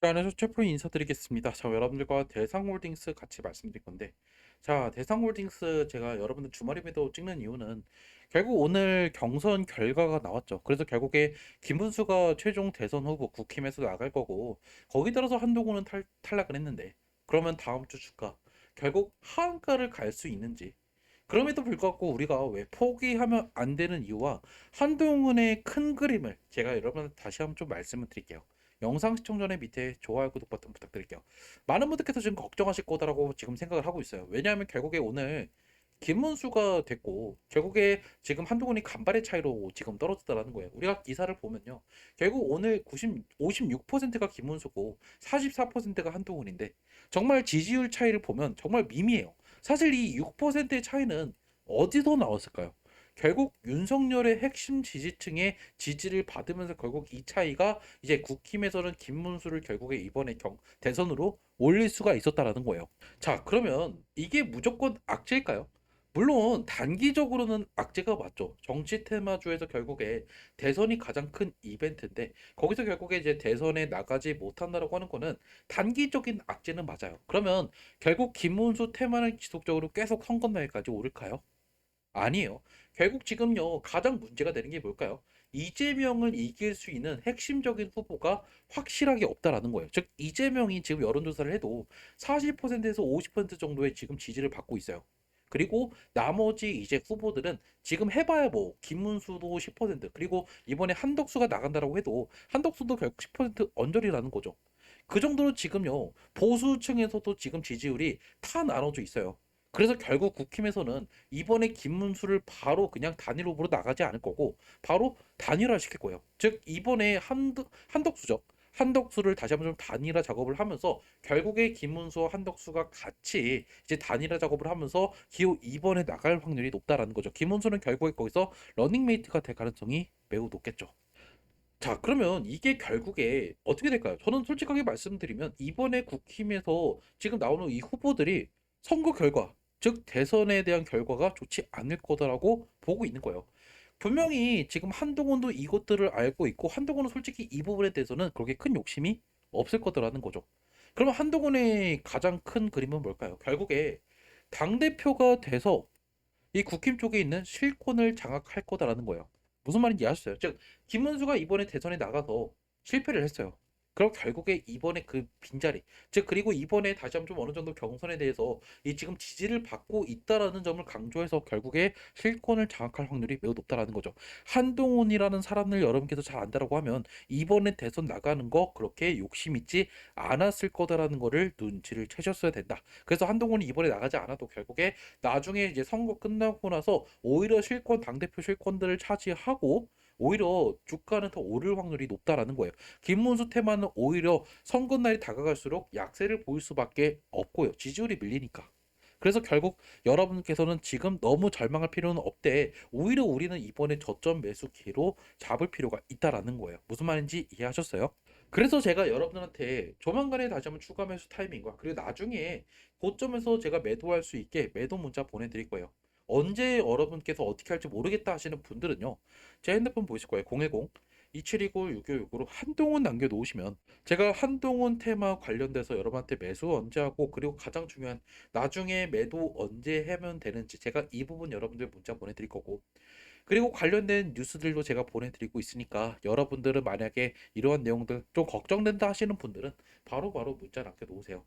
자, 안녕하세요. 최프로 인사드리겠습니다. 자, 여러분들과 대상홀딩스 같이 말씀드릴 건데, 자, 대상홀딩스 제가 여러분들 주말에 매도 찍는 이유는 결국 오늘 경선 결과가 나왔죠. 그래서 결국에 김문수가 최종 대선 후보 국힘에서 나갈 거고, 거기 따라서 한동훈은 탈락을 했는데, 그러면 다음 주 주가 결국 하한가를 갈 수 있는지, 그럼에도 불구하고 우리가 왜 포기하면 안 되는 이유와 한동훈의 큰 그림을 제가 여러분한테 다시 한번 좀 말씀을 드릴게요. 영상 시청 전에 밑에 좋아요, 구독 버튼 부탁드릴게요. 많은 분들께서 지금 걱정하실 거다라고 지금 생각을 하고 있어요. 왜냐하면 결국에 오늘 김문수가 됐고 결국에 지금 한동훈이 간발의 차이로 지금 떨어졌다라는 거예요. 우리가 기사를 보면요. 결국 오늘 56%가 김문수고 44%가 한동훈인데 정말 지지율 차이를 보면 정말 미미해요. 사실 이 6%의 차이는 어디서 나왔을까요? 결국 윤석열의 핵심 지지층의 지지를 받으면서 결국 이 차이가 이제 국힘에서는 김문수를 결국에 이번에 대선으로 올릴 수가 있었다라는 거예요. 자, 그러면 이게 무조건 악재일까요? 물론 단기적으로는 악재가 맞죠. 정치 테마주에서 결국에 대선이 가장 큰 이벤트인데 거기서 결국에 이제 대선에 나가지 못한다라고 하는 거는 단기적인 악재는 맞아요. 그러면 결국 김문수 테마는 지속적으로 계속 선거 날까지 오를까요? 아니에요. 결국 지금요 가장 문제가 되는 게 뭘까요? 이재명을 이길 수 있는 핵심적인 후보가 확실하게 없다라는 거예요. 즉 이재명이 지금 여론조사를 해도 40%에서 50% 정도의 지금 지지를 받고 있어요. 그리고 나머지 이제 후보들은 지금 해봐야 뭐 김문수도 10% 그리고 이번에 한덕수가 나간다라고 해도 한덕수도 결국 10% 언저리라는 거죠. 그 정도로 지금요 보수층에서도 지금 지지율이 다 나눠져 있어요. 그래서 결국 국힘에서는 이번에 김문수를 바로 그냥 단일 후보로 나가지 않을 거고 바로 단일화 시킬 거예요. 즉 이번에 한덕수죠. 한덕수를 다시 한번 좀 단일화 작업을 하면서 결국에 김문수와 한덕수가 같이 이제 단일화 작업을 하면서 기호 2번에 나갈 확률이 높다라는 거죠. 김문수는 결국에 거기서 러닝메이트가 될 가능성이 매우 높겠죠. 자, 그러면 이게 결국에 어떻게 될까요? 저는 솔직하게 말씀드리면 이번에 국힘에서 지금 나오는 이 후보들이 선거 결과, 즉 대선에 대한 결과가 좋지 않을 거다라고 보고 있는 거예요. 분명히 지금 한동훈도 이것들을 알고 있고 한동훈은 솔직히 이 부분에 대해서는 그렇게 큰 욕심이 없을 거다라는 거죠. 그러면 한동훈의 가장 큰 그림은 뭘까요? 결국에 당대표가 돼서 이 국힘 쪽에 있는 실권을 장악할 거다라는 거예요. 무슨 말인지 아셨어요? 즉 김문수가 이번에 대선에 나가서 실패를 했어요. 그럼 결국에 이번에 그 빈자리, 즉 그리고 이번에 다시 한번 좀 어느 정도 경선에 대해서 이 지금 지지를 받고 있다라는 점을 강조해서 결국에 실권을 장악할 확률이 매우 높다라는 거죠. 한동훈이라는 사람을 여러분께서 잘 안다라고 하면 이번에 대선 나가는 거 그렇게 욕심 있지 않았을 거다라는 거를 눈치를 채셨어야 된다. 그래서 한동훈이 이번에 나가지 않아도 결국에 나중에 이제 선거 끝나고 나서 오히려 실권 당대표 실권들을 차지하고 오히려 주가는 더 오를 확률이 높다라는 거예요. 김문수 테마는 오히려 선거 날이 다가갈수록 약세를 보일 수밖에 없고요. 지지율이 밀리니까. 그래서 결국 여러분께서는 지금 너무 절망할 필요는 없대. 오히려 우리는 이번에 저점 매수 기로 잡을 필요가 있다라는 거예요. 무슨 말인지 이해하셨어요? 그래서 제가 여러분들한테 조만간에 다시 한번 추가 매수 타이밍과 그리고 나중에 고점에서 제가 매도할 수 있게 매도 문자 보내드릴 거예요. 언제 여러분께서 어떻게 할지 모르겠다 하시는 분들은요. 제 핸드폰 보이실 거예요. 010 2729-6565로 한동훈 남겨놓으시면 제가 한동훈 테마 관련돼서 여러분한테 매수 언제 하고 그리고 가장 중요한 나중에 매도 언제 하면 되는지 제가 이 부분 여러분들 문자 보내드릴 거고 그리고 관련된 뉴스들도 제가 보내드리고 있으니까 여러분들은 만약에 이러한 내용들 좀 걱정된다 하시는 분들은 바로바로 문자 남겨놓으세요.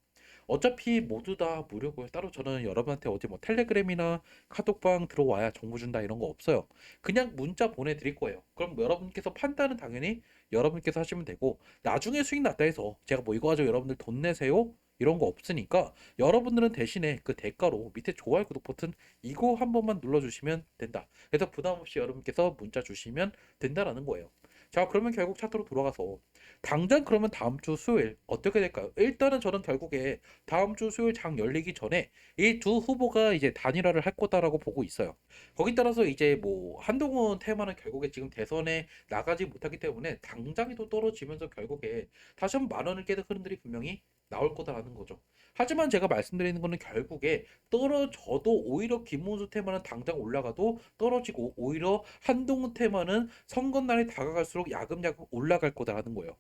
어차피 모두 다 무료고요. 따로 저는 여러분한테 어디 뭐 텔레그램이나 카톡방 들어와야 정보 준다 이런 거 없어요. 그냥 문자 보내드릴 거예요. 그럼 여러분께서 판단은 당연히 여러분께서 하시면 되고 나중에 수익 났다 해서 제가 뭐 이거 가지고 여러분들 돈 내세요? 이런 거 없으니까 여러분들은 대신에 그 대가로 밑에 좋아요 구독 버튼 이거 한 번만 눌러주시면 된다. 그래서 부담 없이 여러분께서 문자 주시면 된다라는 거예요. 자, 그러면 결국 차트로 돌아가서 당장 그러면 다음 주 수요일 어떻게 될까요? 일단은 저는 결국에 다음 주 수요일 장 열리기 전에 이 두 후보가 이제 단일화를 할 거다라고 보고 있어요. 거기 따라서 이제 뭐 한동훈 테마는 결국에 지금 대선에 나가지 못하기 때문에 당장이 또 떨어지면서 결국에 다시 한번 만 원을 깨는 흐름들이 분명히 나올 거다라는 거죠. 하지만 제가 말씀드리는 거는 결국에 떨어져도 오히려 김문수 테마는 당장 올라가도 떨어지고 오히려 한동훈 테마는 선거날이 다가갈수록 야금야금 올라갈 거다라는 거예요.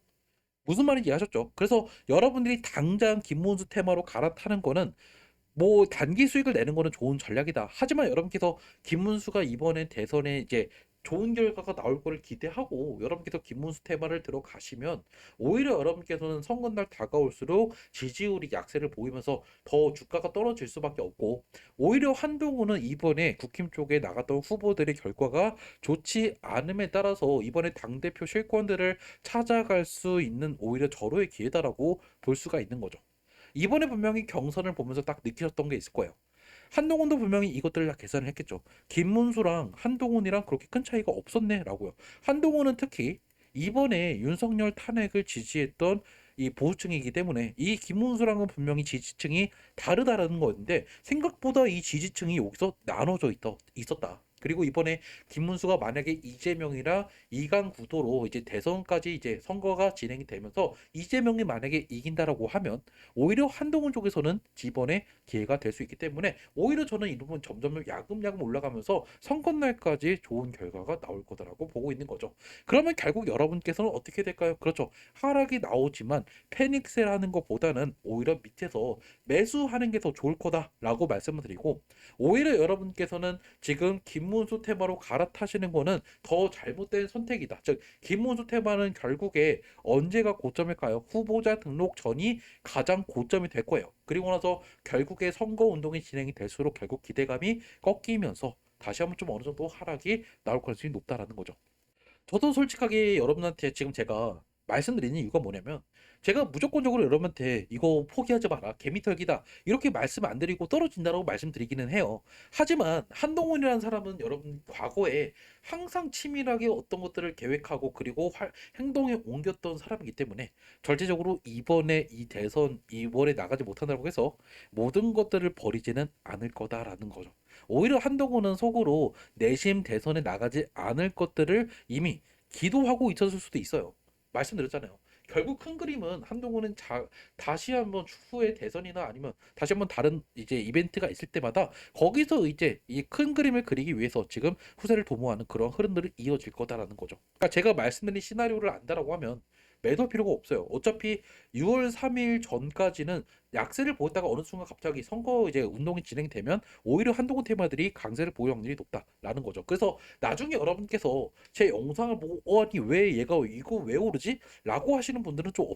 무슨 말인지 아셨죠? 그래서 여러분들이 당장 김문수 테마로 갈아타는 거는 뭐 단기 수익을 내는 거는 좋은 전략이다. 하지만 여러분께서 김문수가 이번에 대선에 이제 좋은 결과가 나올 거를 기대하고 여러분께서 김문수 테마를 들어가시면 오히려 여러분께서는 선거날 다가올수록 지지율이 약세를 보이면서 더 주가가 떨어질 수밖에 없고, 오히려 한동훈은 이번에 국힘 쪽에 나갔던 후보들의 결과가 좋지 않음에 따라서 이번에 당대표 실권들을 찾아갈 수 있는 오히려 절호의 기회다라고 볼 수가 있는 거죠. 이번에 분명히 경선을 보면서 딱 느끼셨던 게 있을 거예요. 한동훈도 분명히 이것들을 다 계산을 했겠죠. 김문수랑 한동훈이랑 그렇게 큰 차이가 없었네라고요. 한동훈은 특히 이번에 윤석열 탄핵을 지지했던 이 보수층이기 때문에 이 김문수랑은 분명히 지지층이 다르다라는 거였는데 생각보다 이 지지층이 여기서 나눠져 있었다. 그리고 이번에 김문수가 만약에 이재명이랑 이강 구도로 이제 대선까지 이제 선거가 진행이 되면서 이재명이 만약에 이긴다라고 하면 오히려 한동훈 쪽에서는 이번에 기회가 될 수 있기 때문에 오히려 저는 이 부분 점점 야금야금 올라가면서 선거날까지 좋은 결과가 나올 거다라고 보고 있는 거죠. 그러면 결국 여러분께서는 어떻게 될까요? 그렇죠. 하락이 나오지만 패닉셀하는 것보다는 오히려 밑에서 매수하는 게 더 좋을 거다라고 말씀을 드리고, 오히려 여러분께서는 지금 김문수 테마로 갈아타시는 거는 더 잘못된 선택이다. 즉 김문수 테마는 결국에 언제가 고점일까요? 후보자 등록 전이 가장 고점이 될 거예요. 그리고 나서 결국에 선거 운동이 진행이 될수록 결국 기대감이 꺾이면서 다시 한번 좀 어느 정도 하락이 나올 가능성이 높다라는 거죠. 저도 솔직하게 여러분한테 지금 제가 말씀드리는 이유가 뭐냐면, 제가 무조건적으로 여러분한테 이거 포기하지 마라, 개미털기다 이렇게 말씀 안 드리고 떨어진다라고 말씀드리기는 해요. 하지만 한동훈이라는 사람은 여러분 과거에 항상 치밀하게 어떤 것들을 계획하고 그리고 행동에 옮겼던 사람이기 때문에 절대적으로 이번에 이 대선 이번에 나가지 못한다고 해서 모든 것들을 버리지는 않을 거다라는 거죠. 오히려 한동훈은 속으로 내심 대선에 나가지 않을 것들을 이미 기도하고 있었을 수도 있어요. 말씀드렸잖아요. 결국 큰 그림은 한동훈은 다시 한번 추후에 대선이나 아니면 다시 한번 다른 이제 이벤트가 있을 때마다 거기서 이제 이 큰 그림을 그리기 위해서 지금 후세를 도모하는 그런 흐름들이 이어질 거다라는 거죠. 그러니까 제가 말씀드린 시나리오를 안다라고 하면 매도할 필요가 없어요. 어차피 6월 3일 전까지는 약세를 보였다가 어느 순간 갑자기 선거 이제 운동이 진행되면 오히려 한동훈 테마들이 강세를 보일 확률이 높다라는 거죠. 그래서 나중에 여러분께서 제 영상을 보고 아니 왜 얘가 이거 왜 오르지? 라고 하시는 분들은 좀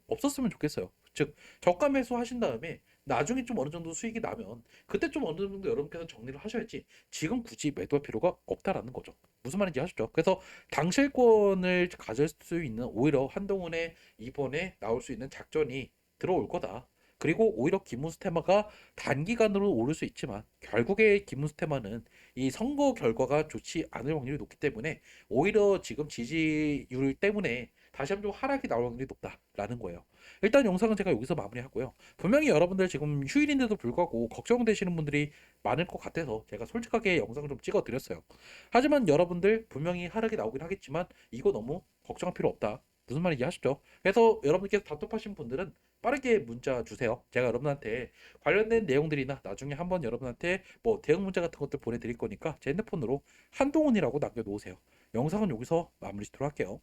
없었으면 좋겠어요. 즉 저가 매수 하신 다음에 나중에 좀 어느 정도 수익이 나면 그때 좀 어느 정도 여러분께서 정리를 하셔야지 지금 굳이 매도할 필요가 없다라는 거죠. 무슨 말인지 아시죠? 그래서 당실권을 가질 수 있는 오히려 한동훈의 이번에 나올 수 있는 작전이 들어올 거다. 그리고 오히려 김문수 테마가 단기간으로 오를 수 있지만 결국에 김문수 테마는 이 선거 결과가 좋지 않을 확률이 높기 때문에 오히려 지금 지지율 때문에 다시 한번 하락이 나올 확률이 높다라는 거예요. 일단 영상은 제가 여기서 마무리하고요. 분명히 여러분들 지금 휴일인데도 불구하고 걱정되시는 분들이 많을 것 같아서 제가 솔직하게 영상을 좀 찍어 드렸어요. 하지만 여러분들 분명히 하락이 나오긴 하겠지만 이거 너무 걱정할 필요 없다. 무슨 말인지 아시죠? 그래서 여러분께서 답답하신 분들은 빠르게 문자 주세요. 제가 여러분한테 관련된 내용들이나 나중에 한번 여러분한테 뭐 대응 문자 같은 것들 보내드릴 거니까 제 핸드폰으로 한동훈이라고 남겨놓으세요. 영상은 여기서 마무리 짓도록 할게요.